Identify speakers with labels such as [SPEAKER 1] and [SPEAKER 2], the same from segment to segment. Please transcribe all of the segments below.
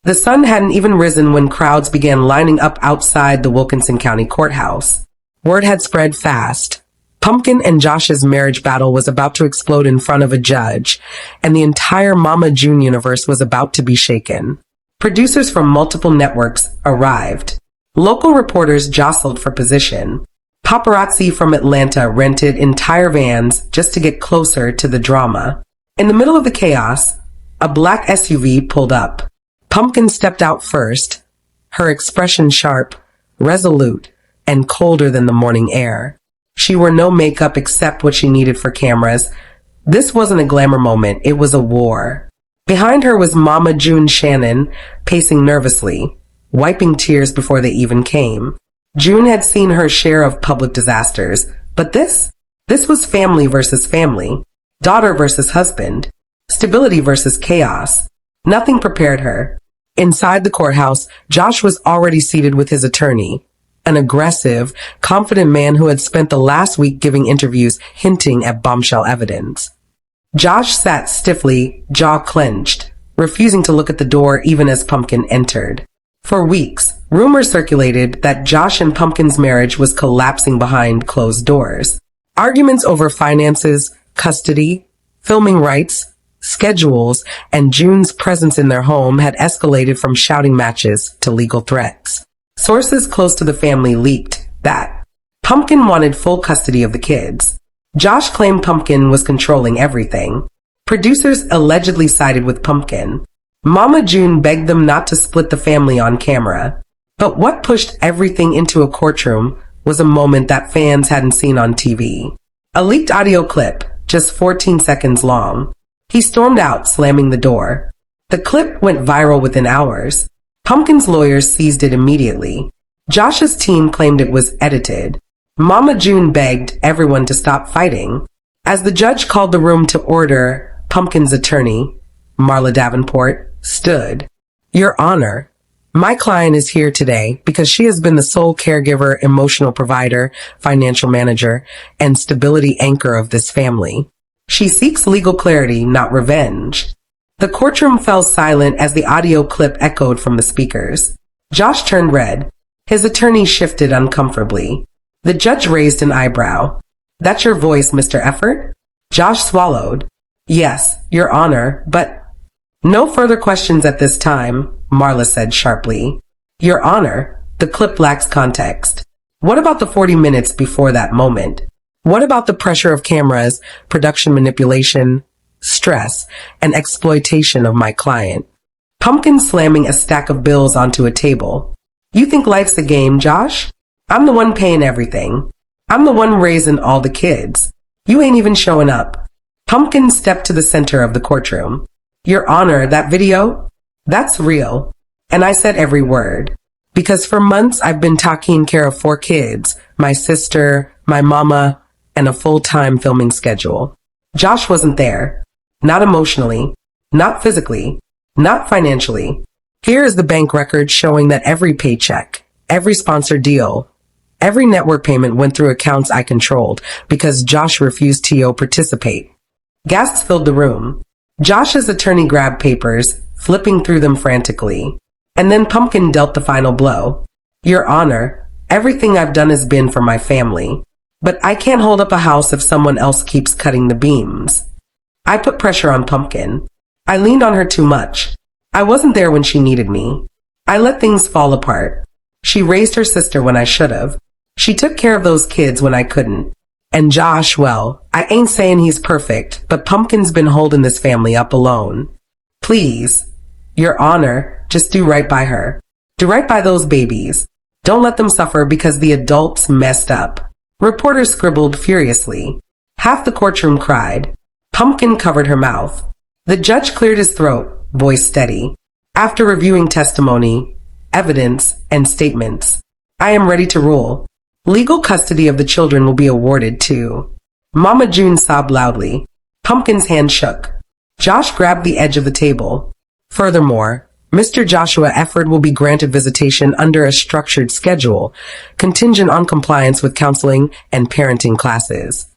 [SPEAKER 1] The sun hadn't even risen when crowds began lining up outside the Wilkinson County Courthouse. Word had spread fast. Pumpkin and Josh's marriage battle was about to explode in front of a judge, and the entire Mama June universe was about to be shaken. Producers from multiple networks arrived. Local reporters jostled for position. Paparazzi from Atlanta rented entire vans just to get closer to the drama. In the middle of the chaos, a black SUV pulled up. Pumpkin stepped out first, her expression sharp, resolute, and colder than the morning air. She wore no makeup except what she needed for cameras. This wasn't a glamour moment, it was a war. Behind her was Mama June Shannon, pacing nervously, wiping tears before they even came. June had seen her share of public disasters, but this was family versus family, daughter versus husband, stability versus chaos. Nothing prepared her. Inside the courthouse, Josh was already seated with his attorney, an aggressive, confident man who had spent the last week giving interviews hinting at bombshell evidence. Josh sat stiffly, jaw clenched, refusing to look at the door even as Pumpkin entered. For weeks, rumors circulated that Josh and Pumpkin's marriage was collapsing behind closed doors. Arguments over finances, custody, filming rights, schedules, and June's presence in their home had escalated from shouting matches to legal threats. Sources close to the family leaked that Pumpkin wanted full custody of the kids. Josh claimed Pumpkin was controlling everything. Producers allegedly sided with Pumpkin. Mama June begged them not to split the family on camera. But what pushed everything into a courtroom was a moment that fans hadn't seen on TV. A leaked audio clip, just 14 seconds long. He stormed out, slamming the door. The clip went viral within hours. Pumpkin's lawyers seized it immediately. Josh's team claimed it was edited. Mama June begged everyone to stop fighting. As the judge called the room to order, Pumpkin's attorney, Marla Davenport, stood. Your Honor, my client is here today because she has been the sole caregiver, emotional provider, financial manager, and stability anchor of this family. She seeks legal clarity, not revenge. The courtroom fell silent as the audio clip echoed from the speakers. Josh turned red. His attorney shifted uncomfortably. The judge raised an eyebrow. That's your voice, Mr. Efird? Josh swallowed. Yes, Your Honor, but... No further questions at this time, Marla said sharply. Your Honor, the clip lacks context. What about the 40 minutes before that moment? What about the pressure of cameras, production manipulation, stress, and exploitation of my client? Pumpkin slamming a stack of bills onto a table. You think life's a game, Josh? I'm the one paying everything. I'm the one raising all the kids. You ain't even showing up. Pumpkin stepped to the center of the courtroom. Your Honor, that video? That's real. And I said every word. Because for months I've been taking care of 4 kids, my sister, my mama, and a full-time filming schedule. Josh wasn't there. Not emotionally, not physically, not financially. Here is the bank record showing that every paycheck, every sponsored deal, every network payment went through accounts I controlled because Josh refused to participate. Gasps filled the room. Josh's attorney grabbed papers, flipping through them frantically. And then Pumpkin dealt the final blow. Your Honor, everything I've done has been for my family. But I can't hold up a house if someone else keeps cutting the beams. I put pressure on Pumpkin. I leaned on her too much. I wasn't there when she needed me. I let things fall apart. She raised her sister when I should have. She took care of those kids when I couldn't. And Josh, well, I ain't saying he's perfect, but Pumpkin's been holding this family up alone. Please, Your Honor, just do right by her. Do right by those babies. Don't let them suffer because the adults messed up. Reporters scribbled furiously. Half the courtroom cried. Pumpkin covered her mouth. The judge cleared his throat, voice steady. After reviewing testimony, evidence, and statements, I am ready to rule. Legal custody of the children will be awarded to... Mama June sobbed loudly. Pumpkin's hand shook. Josh grabbed the edge of the table. Furthermore, Mr. Joshua Efird will be granted visitation under a structured schedule, contingent on compliance with counseling and parenting classes.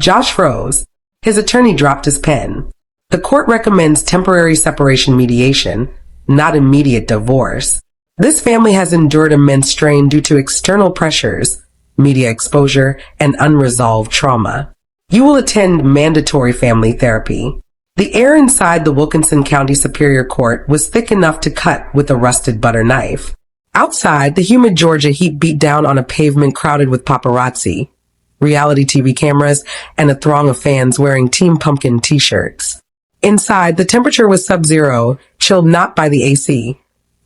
[SPEAKER 1] Josh froze. His attorney dropped his pen. The court recommends temporary separation mediation, not immediate divorce. This family has endured immense strain due to external pressures, media exposure, and unresolved trauma. You will attend mandatory family therapy. The air inside the Wilkinson County Superior Court was thick enough to cut with a rusted butter knife. Outside, the humid Georgia heat beat down on a pavement crowded with paparazzi, reality TV cameras, and a throng of fans wearing Team Pumpkin t-shirts. Inside, the temperature was sub-zero, chilled not by the AC,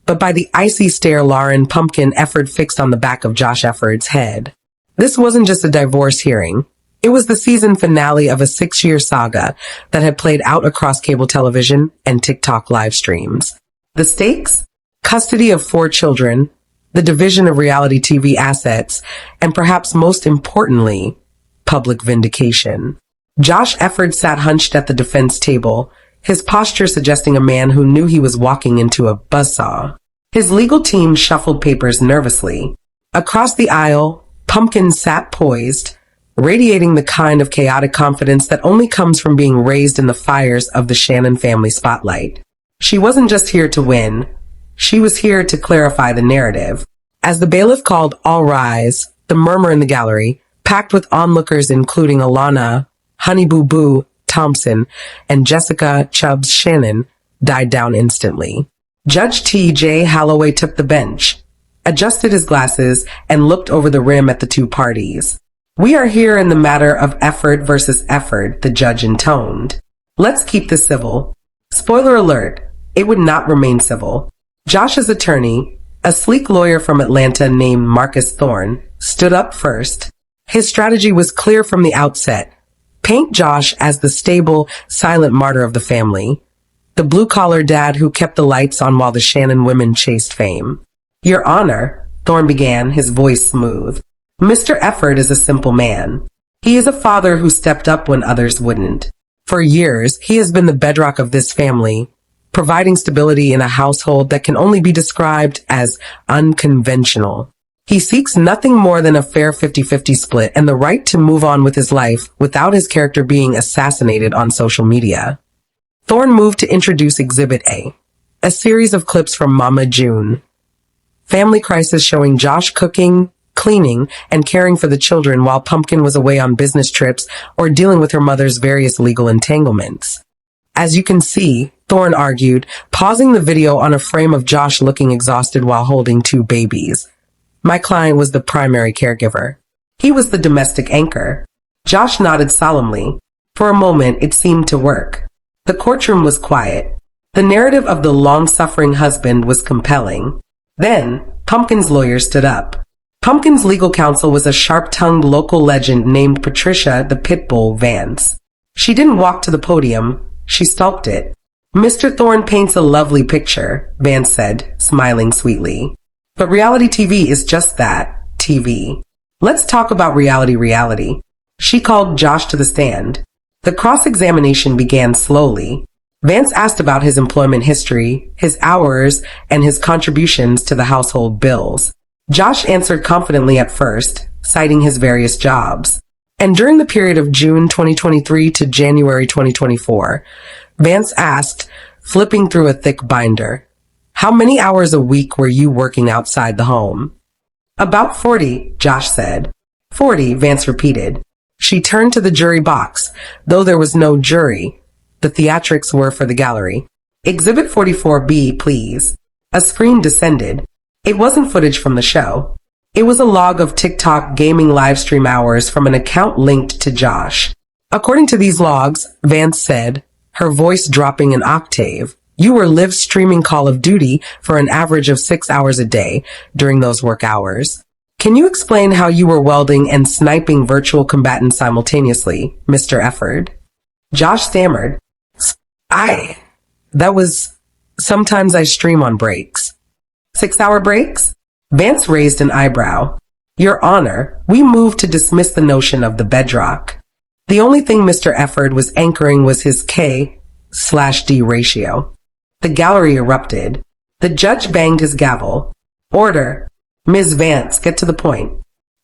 [SPEAKER 1] but by the icy stare Lauryn Pumpkin Efird fixed on the back of Josh Efird's head. This wasn't just a divorce hearing. It was the season finale of a 6-year saga that had played out across cable television and TikTok live streams. The stakes? Custody of 4 children, the division of reality TV assets, and perhaps most importantly, public vindication. Josh Efird sat hunched at the defense table, his posture suggesting a man who knew he was walking into a buzzsaw. His legal team shuffled papers nervously. Across the aisle, Pumpkin sat poised, radiating the kind of chaotic confidence that only comes from being raised in the fires of the Shannon family spotlight. She wasn't just here to win. She was here to clarify the narrative. As the bailiff called "All rise," the murmur in the gallery, packed with onlookers including Alana, Honey Boo Boo, Thompson, and Jessica Chubbs Shannon, died down instantly. Judge T.J. Holloway took the bench, adjusted his glasses, and looked over the rim at the two parties. "We are here in the matter of Efird versus Efird," the judge intoned. "Let's keep this civil." Spoiler alert, it would not remain civil. Josh's attorney, a sleek lawyer from Atlanta named Marcus Thorne, stood up first. His strategy was clear from the outset. Paint Josh as the stable, silent martyr of the family, the blue-collar dad who kept the lights on while the Shannon women chased fame. "Your Honor," Thorne began, his voice smooth, "Mr. Efird is a simple man. He is a father who stepped up when others wouldn't. For years, he has been the bedrock of this family, providing stability in a household that can only be described as unconventional. He seeks nothing more than a fair 50-50 split and the right to move on with his life without his character being assassinated on social media." Thorne moved to introduce Exhibit a series of clips from Mama June. Family crisis showing Josh cooking, cleaning, and caring for the children while Pumpkin was away on business trips or dealing with her mother's various legal entanglements. "As you can see," Thorne argued, pausing the video on a frame of Josh looking exhausted while holding 2 babies, "my client was the primary caregiver. He was the domestic anchor." Josh nodded solemnly. For a moment, it seemed to work. The courtroom was quiet. The narrative of the long-suffering husband was compelling. Then, Pumpkin's lawyer stood up. Pumpkin's legal counsel was a sharp-tongued local legend named Patricia the Pitbull Vance. She didn't walk to the podium. She stalked it. "Mr. Thorne paints a lovely picture," Vance said, smiling sweetly. "But reality TV is just that, TV. Let's talk about reality. She called Josh to the stand. The cross-examination began slowly. Vance asked about his employment history, his hours, and his contributions to the household bills. Josh answered confidently at first, citing his various jobs. And during the period of June 2023 to January 2024, Vance asked, flipping through a thick binder, "How many hours a week were you working outside the home?" "About 40, Josh said. 40, Vance repeated. She turned to the jury box, though there was no jury. The theatrics were for the gallery. "Exhibit 44B, please." A screen descended. It wasn't footage from the show. It was a log of TikTok gaming livestream hours from an account linked to Josh. "According to these logs," Vance said, her voice dropping an octave, "you were live streaming Call of Duty for an average of 6 hours a day during those work hours. Can you explain how you were welding and sniping virtual combatants simultaneously, Mr. Efird?" Josh stammered. Sometimes I stream on breaks." 6-hour breaks? Vance raised an eyebrow. "Your Honor, we moved to dismiss the notion of the bedrock. The only thing Mr. Efird was anchoring was his K/D ratio." The gallery erupted. The judge banged his gavel. "Order. Ms. Vance, get to the point."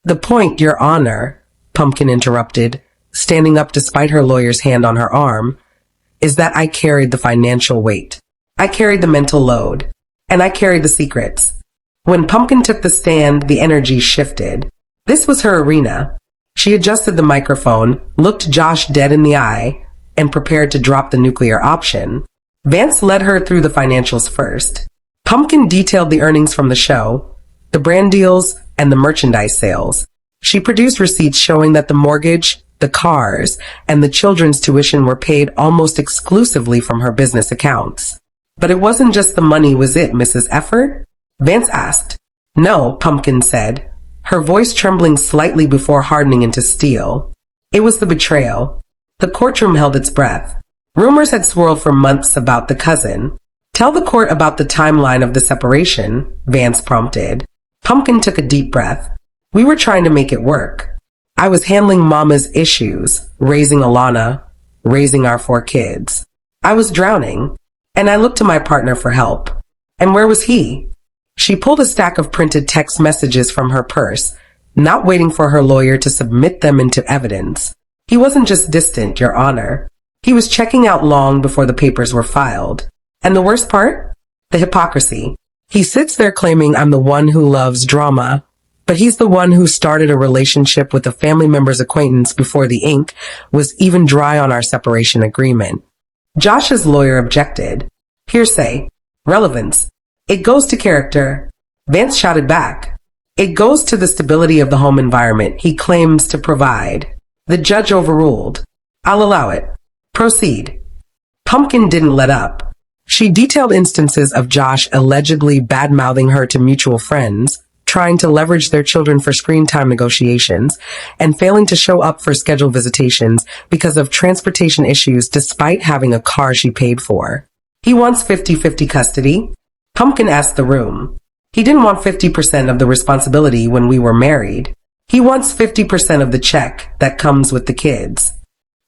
[SPEAKER 1] "The point, Your Honor," Pumpkin interrupted, standing up despite her lawyer's hand on her arm, "is that I carried the financial weight. I carried the mental load. And I carried the secrets. When Pumpkin took the stand, the energy shifted. This was her arena. She adjusted the microphone, looked Josh dead in the eye, and prepared to drop the nuclear option. Vance led her through the financials first. Pumpkin detailed the earnings from the show, the brand deals, and the merchandise sales. She produced receipts showing that the mortgage, the cars, and the children's tuition were paid almost exclusively from her business accounts. But it wasn't just the money, was it, Mrs. Efird? Vance asked. No, Pumpkin said, her voice trembling slightly before hardening into steel. It was the betrayal. The courtroom held its breath. Rumors had swirled for months about the cousin. Tell the court about the timeline of the separation, Vance prompted. Pumpkin took a deep breath. We were trying to make it work. I was handling Mama's issues, raising Alana, raising our 4 kids. I was drowning, and I looked to my partner for help. And where was he? She pulled a stack of printed text messages from her purse, not waiting for her lawyer to submit them into evidence. He wasn't just distant, Your Honor. He was checking out long before the papers were filed. And the worst part? The hypocrisy. He sits there claiming I'm the one who loves drama, but he's the one who started a relationship with a family member's acquaintance before the ink was even dry on our separation agreement. Josh's lawyer objected. Hearsay. Relevance. It goes to character. Vance shouted back. It goes to the stability of the home environment he claims to provide. The judge overruled. I'll allow it. Proceed. Pumpkin didn't let up. She detailed instances of Josh allegedly bad-mouthing her to mutual friends, trying to leverage their children for screen time negotiations, and failing to show up for scheduled visitations because of transportation issues despite having a car she paid for. He wants 50-50 custody. Pumpkin asked the room. He didn't want 50% of the responsibility when we were married. He wants 50% of the check that comes with the kids.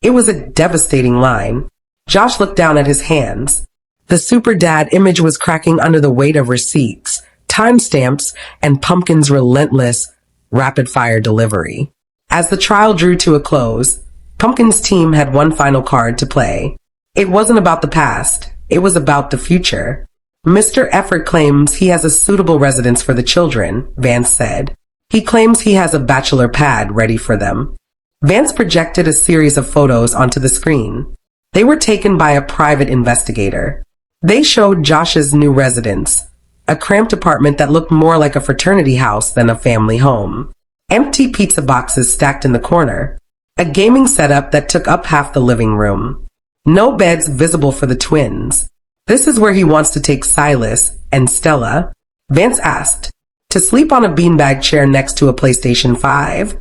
[SPEAKER 1] It was a devastating line. Josh looked down at his hands. The super dad image was cracking under the weight of receipts, timestamps, and Pumpkin's relentless, rapid-fire delivery. As the trial drew to a close, Pumpkin's team had one final card to play. It wasn't about the past. It was about the future. Mr. Efird claims he has a suitable residence for the children, Vance said. He claims he has a bachelor pad ready for them. Vance projected a series of photos onto the screen. They were taken by a private investigator. They showed Josh's new residence, a cramped apartment that looked more like a fraternity house than a family home. Empty pizza boxes stacked in the corner. A gaming setup that took up half the living room. No beds visible for the twins. This is where he wants to take Silas and Stella, Vance asked, to sleep on a beanbag chair next to a PlayStation 5.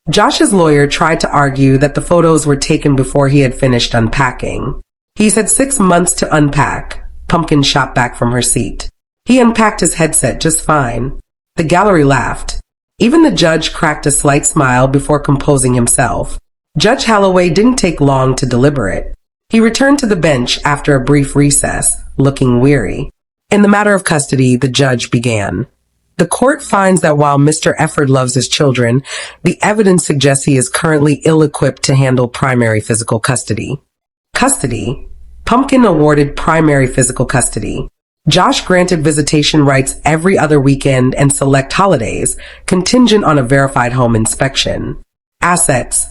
[SPEAKER 1] Josh's lawyer tried to argue that the photos were taken before he had finished unpacking. He's had 6 months to unpack. Pumpkin shot back from her seat. He unpacked his headset just fine. The gallery laughed. Even the judge cracked a slight smile before composing himself. Judge Holloway didn't take long to deliberate. He returned to the bench after a brief recess, looking weary. In the matter of custody, the judge began. The court finds that while Mr. Efird loves his children, the evidence suggests he is currently ill-equipped to handle primary physical custody. Custody. Pumpkin awarded primary physical custody. Josh granted visitation rights every other weekend and select holidays, contingent on a verified home inspection. Assets.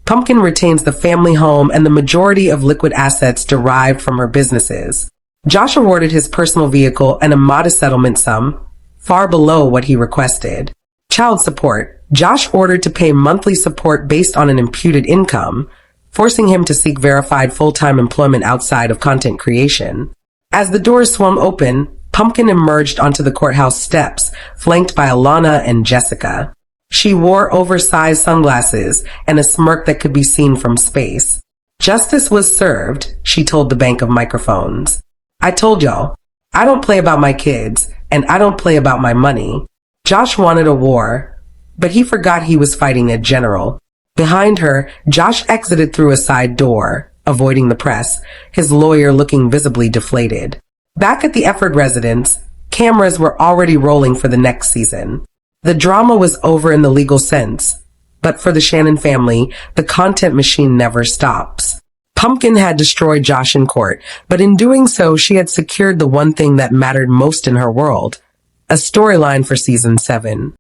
[SPEAKER 1] Pumpkin retains the family home and the majority of liquid assets derived from her businesses. Josh awarded his personal vehicle and a modest settlement sum, far below what he requested. Child support. Josh ordered to pay monthly support based on an imputed income, forcing him to seek verified full-time employment outside of content creation. As the doors swung open, Pumpkin emerged onto the courthouse steps, flanked by Alana and Jessica. She wore oversized sunglasses and a smirk that could be seen from space. Justice was served, she told the bank of microphones. I told y'all, I don't play about my kids, and I don't play about my money. Josh wanted a war, but he forgot he was fighting a general. Behind her, Josh exited through a side door, avoiding the press, his lawyer looking visibly deflated. Back at the Efird residence, cameras were already rolling for the next season. The drama was over in the legal sense, but for the Shannon family, the content machine never stops. Pumpkin had destroyed Josh in court, but in doing so, she had secured the one thing that mattered most in her world, a storyline for season 7.